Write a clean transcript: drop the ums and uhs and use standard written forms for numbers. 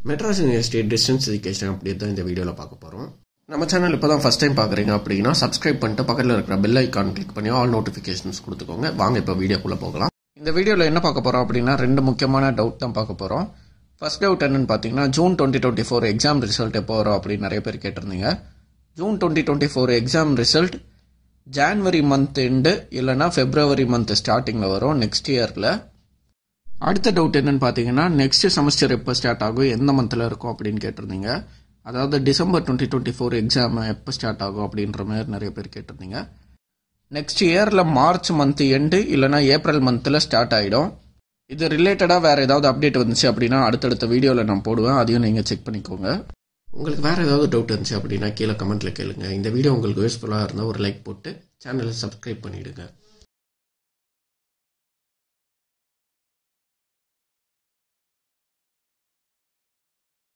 Madras university distance education அப்படி தான் இந்த வீடியோவில் பார்க்க போகிறோம். நம்ம சேனல் இப்போ தான் ஃபஸ்ட் டைம் பார்க்குறீங்க அப்படின்னா சப்ஸ்கிரைப் பண்ணிட்டு பக்கத்தில் இருக்கிற பெல் ஐக்கான் கிளிக் பண்ணி ஆல் நோட்டிஃபிகேஷன்ஸ் கொடுத்துக்கோங்க. வாங்க இப்போ வீடியோக்குள்ளே போகலாம். இந்த வீடியோவில் என்ன பார்க்க போகிறோம் அப்படின்னா ரெண்டு முக்கியமான டவுட் தான் பார்க்க போகிறோம். ஃபர்ஸ்ட் டவுட் என்னன்னு பார்த்தீங்கன்னா ஜூன் 2024 எக்ஸாம் ரிசல்ட் எப்போ வரும் அப்படின்னு நிறைய பேர் கேட்டிருந்தீங்க. June 2024 exam result January month end இல்லைனா ஃபெப்ரவரி மந்த் ஸ்டார்டிங்கில் வரும் நெக்ஸ்ட் இயரில். அடுத்த டவுட் என்னன்னு பார்த்தீங்கன்னா நெக்ஸ்ட் செமஸ்டர் எப்போ ஸ்டார்ட் ஆகும், எந்த மந்தில் இருக்கும் அப்படின்னு கேட்டிருந்தீங்க. அதாவது டிசம்பர் 2024 எக்ஸாம் எப்போ ஸ்டார்ட் ஆகும் அப்படின்ற மாதிரி நிறைய பேர் கேட்டிருந்தீங்க. நெக்ஸ்ட் இயரில் மார்ச் மந்த் எண்டு இல்லைனா ஏப்ரல் மந்தில் ஸ்டார்ட் ஆகிடும். இது ரிலேட்டடாக வேறு ஏதாவது அப்டேட் வந்துச்சு அப்படின்னா அடுத்தடுத்த வீடியோவில் நான் போடுவேன், அதையும் நீங்கள் செக் பண்ணிக்கோங்க. உங்களுக்கு வேறு ஏதாவது டவுட் இருந்துச்சு அப்படின்னா கீழே கமெண்ட்டில் கேளுங்க. இந்த வீடியோ உங்களுக்கு யூஸ்ஃபுல்லாக இருந்தால் ஒரு லைக் போட்டு சேனலை சப்ஸ்கிரைப் பண்ணிவிடுங்க.